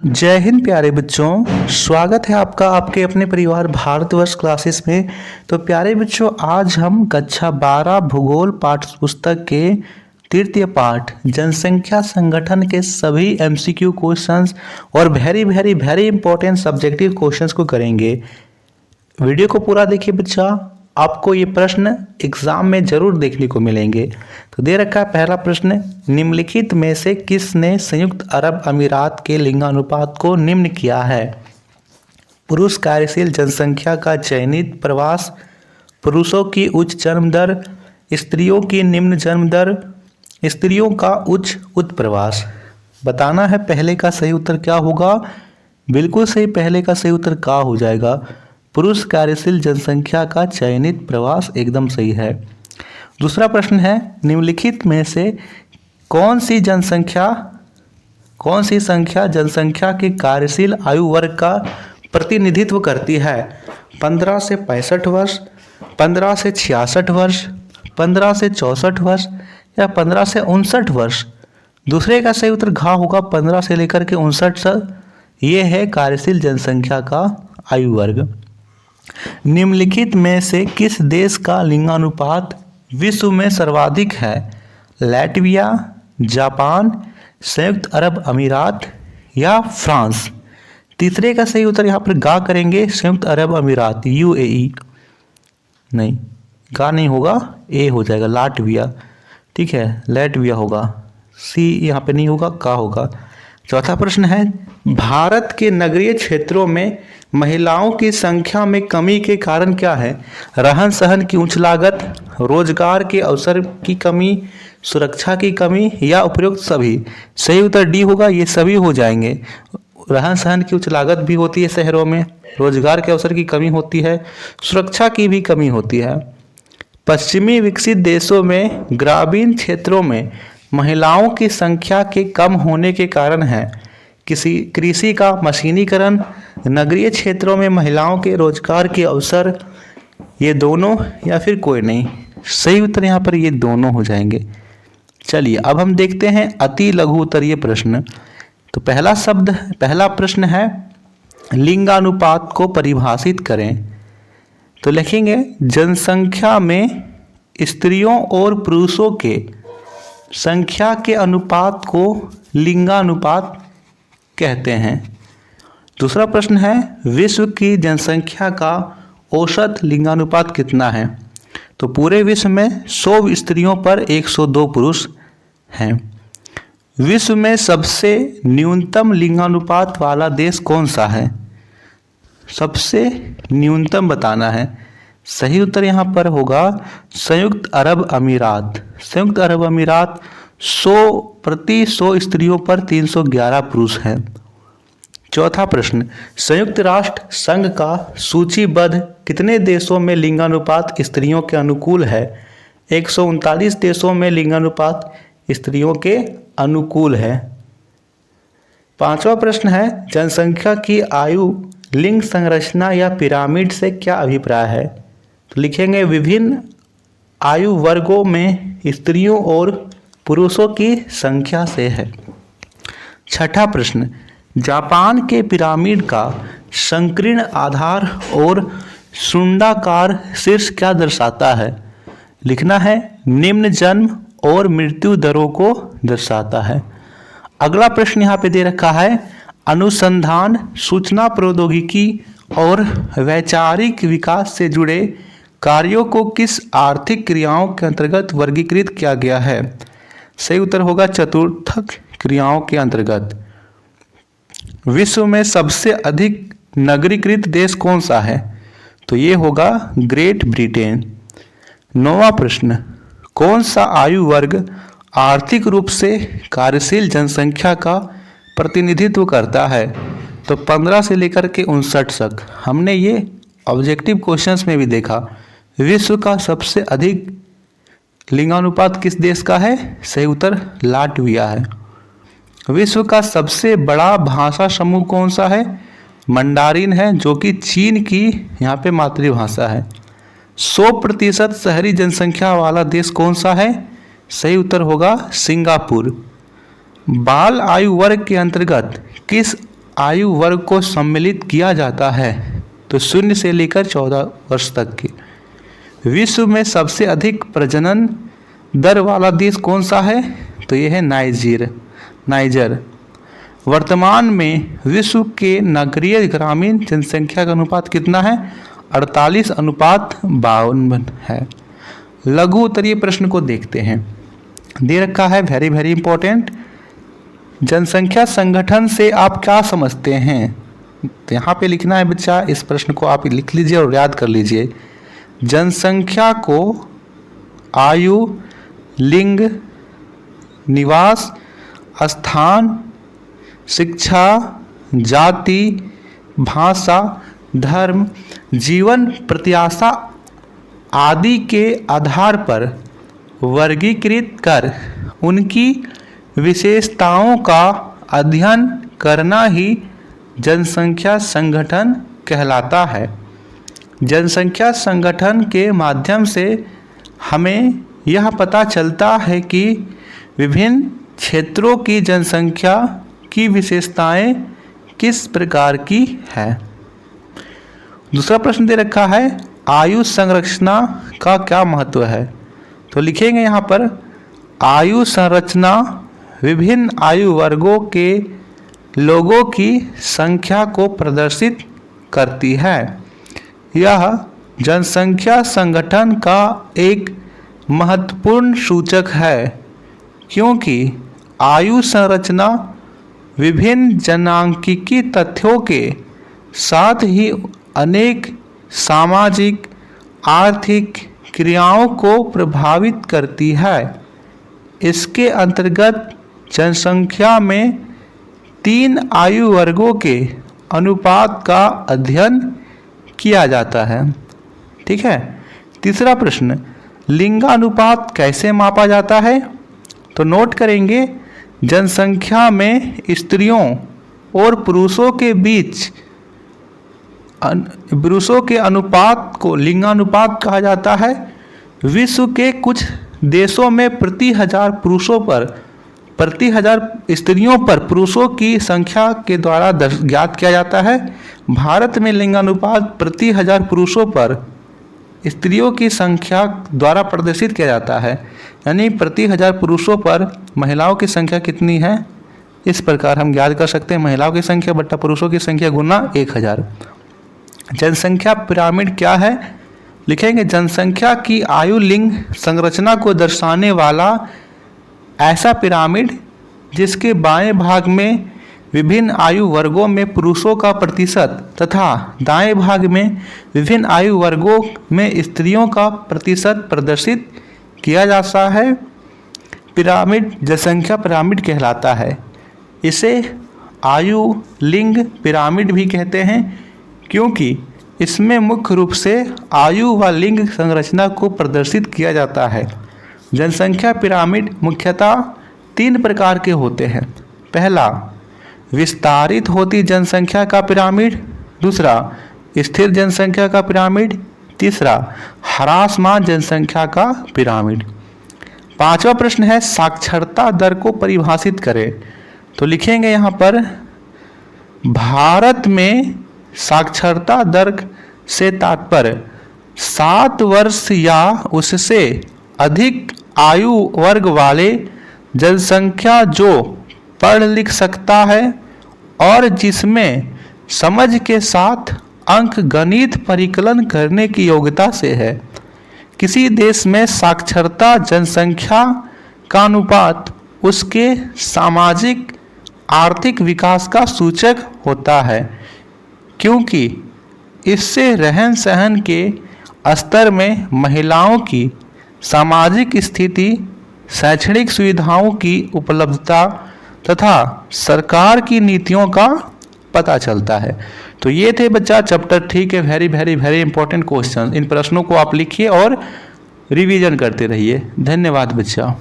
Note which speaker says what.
Speaker 1: जय हिंद प्यारे बच्चों, स्वागत है आपका आपके अपने परिवार भारतवर्ष क्लासेस में। तो प्यारे बच्चों, आज हम कक्षा 12 भूगोल पाठ्य पुस्तक के तृतीय पाठ जनसंख्या संगठन के सभी एमसीक्यू क्वेश्चंस और वेरी इंपॉर्टेंट सब्जेक्टिव क्वेश्चंस को करेंगे। वीडियो को पूरा देखिए बच्चा, आपको ये प्रश्न एग्जाम में जरूर देखने को मिलेंगे। तो दे रखा है पहला प्रश्न, निम्नलिखित में से किसने संयुक्त अरब अमीरात के लिंगानुपात को निम्न किया है? पुरुष कार्यशील जनसंख्या का चयनित प्रवास, पुरुषों की उच्च जन्म दर, स्त्रियों की निम्न जन्म दर, स्त्रियों का उच्च उत्प्रवास। बताना है पहले का सही उत्तर क्या होगा। बिल्कुल सही, पहले का सही उत्तर क्या हो जाएगा? पुरुष कार्यशील जनसंख्या का चयनित प्रवास एकदम सही है। दूसरा प्रश्न है, निम्नलिखित में से कौन सी संख्या जनसंख्या के कार्यशील आयु वर्ग का प्रतिनिधित्व करती है? 15 से 65 वर्ष, 15 से 66 वर्ष, 15 से 64 वर्ष या 15 से 59 वर्ष। दूसरे का सही उत्तर घ होगा, 15 से लेकर के 59 तक। ये है कार्यशील जनसंख्या का आयु वर्ग। निम्नलिखित में से किस देश का लिंगानुपात विश्व में सर्वाधिक है? लैटविया, जापान, संयुक्त अरब अमीरात या फ्रांस। तीसरे का सही उत्तर यहाँ पर गा करेंगे, संयुक्त अरब अमीरात यूएई। नहीं, गा नहीं होगा, ए हो जाएगा, लाटविया। ठीक है, लैटविया होगा, सी यहाँ पे नहीं होगा, का होगा। चौथा प्रश्न है, भारत के नगरीय क्षेत्रों में महिलाओं की संख्या में कमी के कारण क्या है? रहन सहन की उच्च लागत, रोजगार के अवसर की कमी, सुरक्षा की कमी या उपयुक्त सभी। सही उत्तर डी होगा, ये सभी हो जाएंगे। रहन सहन की उच्च लागत भी होती है शहरों में, रोजगार के अवसर की कमी होती है, सुरक्षा की भी कमी होती है। पश्चिमी विकसित देशों में ग्रामीण क्षेत्रों में महिलाओं की संख्या के कम होने के कारण है कृषि का मशीनीकरण, नगरीय क्षेत्रों में महिलाओं के रोजगार के अवसर, ये दोनों या फिर कोई नहीं। सही उत्तर यहाँ पर ये दोनों हो जाएंगे। चलिए अब हम देखते हैं अति लघु उत्तरीय प्रश्न। तो पहला प्रश्न है, लिंगानुपात को परिभाषित करें। तो लिखेंगे, जनसंख्या में स्त्रियों और पुरुषों के संख्या के अनुपात को लिंगानुपात कहते हैं। दूसरा प्रश्न है, विश्व की जनसंख्या का औसत लिंगानुपात कितना है? तो पूरे विश्व में 100 स्त्रियों पर 102 पुरुष हैं। विश्व में सबसे न्यूनतम लिंगानुपात वाला देश कौन सा है? सबसे न्यूनतम बताना है। सही उत्तर यहाँ पर होगा संयुक्त अरब अमीरात। संयुक्त अरब अमीरात 100 स्त्रियों पर 311 पुरुष हैं। चौथा प्रश्न, संयुक्त राष्ट्र संघ का सूचीबद्ध कितने देशों में लिंगानुपात स्त्रियों के अनुकूल है? 139 देशों में लिंगानुपात स्त्रियों के अनुकूल है। पांचवा प्रश्न है, जनसंख्या की आयु लिंग संरचना या पिरामिड से क्या अभिप्राय है? तो लिखेंगे, विभिन्न आयु वर्गों में स्त्रियों और पुरुषों की संख्या से है। छठा प्रश्न, जापान के पिरामिड का संकीर्ण आधार और शुंडाकार शीर्ष क्या दर्शाता है? लिखना है, निम्न जन्म और मृत्यु दरों को दर्शाता है। अगला प्रश्न यहाँ पे दे रखा है, अनुसंधान, सूचना प्रौद्योगिकी और वैचारिक विकास से जुड़े कार्यों को किस आर्थिक क्रियाओं के अंतर्गत वर्गीकृत किया गया है? सही उत्तर होगा चतुर्थक क्रियाओं के अंतर्गत। विश्व में सबसे अधिक नगरीकृत देश कौन सा है? तो ये होगा ग्रेट ब्रिटेन। नौवां प्रश्न, कौन सा आयु वर्ग आर्थिक रूप से कार्यशील जनसंख्या का प्रतिनिधित्व करता है? तो 15 से लेकर के 59 तक। हमने ये ऑब्जेक्टिव क्वेश्चंस में भी देखा। विश्व का सबसे अधिक लिंगानुपात किस देश का है? सही उत्तर लाटविया है। विश्व का सबसे बड़ा भाषा समूह कौन सा है? मंडारिन है, जो कि चीन की यहाँ पे मातृभाषा है। 100% शहरी जनसंख्या वाला देश कौन सा है? सही उत्तर होगा सिंगापुर। बाल आयु वर्ग के अंतर्गत किस आयु वर्ग को सम्मिलित किया जाता है? तो 0 से लेकर 14 वर्ष तक के। विश्व में सबसे अधिक प्रजनन दर वाला देश कौन सा है? तो यह है नाइजर। वर्तमान में विश्व के नगरीय ग्रामीण जनसंख्या का अनुपात कितना है? 48:52 है। लघु उत्तरीय प्रश्न को देखते हैं। दे रखा है वेरी वेरी इंपॉर्टेंट, जनसंख्या संगठन से आप क्या समझते हैं? तो यहाँ पे लिखना है बच्चा, इस प्रश्न को आप लिख लीजिए और याद कर लीजिए। जनसंख्या को आयु, लिंग, निवास स्थान, शिक्षा, जाति, भाषा, धर्म, जीवन प्रत्याशा आदि के आधार पर वर्गीकृत कर उनकी विशेषताओं का अध्ययन करना ही जनसंख्या संगठन कहलाता है। जनसंख्या संगठन के माध्यम से हमें यह पता चलता है कि विभिन्न क्षेत्रों की जनसंख्या की विशेषताएं किस प्रकार की है। दूसरा प्रश्न दे रखा है, आयु संरचना का क्या महत्व है? तो लिखेंगे यहाँ पर, आयु संरचना विभिन्न आयु वर्गों के लोगों की संख्या को प्रदर्शित करती है। यह जनसंख्या संगठन का एक महत्वपूर्ण सूचक है, क्योंकि आयु संरचना विभिन्न जनांकीय तथ्यों के साथ ही अनेक सामाजिक आर्थिक क्रियाओं को प्रभावित करती है। इसके अंतर्गत जनसंख्या में 3 आयु वर्गों के अनुपात का अध्ययन किया जाता है। ठीक है। तीसरा प्रश्न, लिंगानुपात कैसे मापा जाता है? तो नोट करेंगे, जनसंख्या में स्त्रियों और पुरुषों के अनुपात को लिंगानुपात कहा जाता है। विश्व के कुछ देशों में प्रति हजार स्त्रियों पर पुरुषों की संख्या के द्वारा ज्ञात किया जाता है। भारत में लिंगानुपात प्रति हजार पुरुषों पर स्त्रियों की संख्या द्वारा प्रदर्शित किया जाता है, यानी प्रति हजार पुरुषों पर महिलाओं की संख्या कितनी है, इस प्रकार हम ज्ञात कर सकते हैं। महिलाओं की संख्या बट्टा पुरुषों की संख्या गुना 1000। जनसंख्या पिरामिड क्या है? लिखेंगे, जनसंख्या की आयु लिंग संरचना को दर्शाने वाला ऐसा पिरामिड जिसके बाएं भाग में विभिन्न आयु वर्गों में पुरुषों का प्रतिशत तथा दाएं भाग में विभिन्न आयु वर्गों में स्त्रियों का प्रतिशत प्रदर्शित किया जाता है, पिरामिड जनसंख्या पिरामिड कहलाता है। इसे आयु लिंग पिरामिड भी कहते हैं, क्योंकि इसमें मुख्य रूप से आयु व लिंग संरचना को प्रदर्शित किया जाता है। जनसंख्या पिरामिड मुख्यतः 3 प्रकार के होते हैं। पहला, विस्तारित होती जनसंख्या का पिरामिड। दूसरा, स्थिर जनसंख्या का पिरामिड। तीसरा, ह्रासमान जनसंख्या का पिरामिड। 5वां प्रश्न है, साक्षरता दर को परिभाषित करें। तो लिखेंगे यहाँ पर, भारत में साक्षरता दर से तात्पर्य 7 वर्ष या उससे अधिक आयु वर्ग वाले जनसंख्या जो पढ़ लिख सकता है और जिसमें समझ के साथ अंक गणित परिकलन करने की योग्यता से है। किसी देश में साक्षरता जनसंख्या का अनुपात उसके सामाजिक आर्थिक विकास का सूचक होता है, क्योंकि इससे रहन सहन के स्तर में महिलाओं की सामाजिक स्थिति, शैक्षणिक सुविधाओं की उपलब्धता तथा सरकार की नीतियों का पता चलता है। तो ये थे बच्चा चैप्टर 3 के very very very important question. इन प्रश्नों को आप लिखिए और रिवीजन करते रहिए। धन्यवाद बच्चा।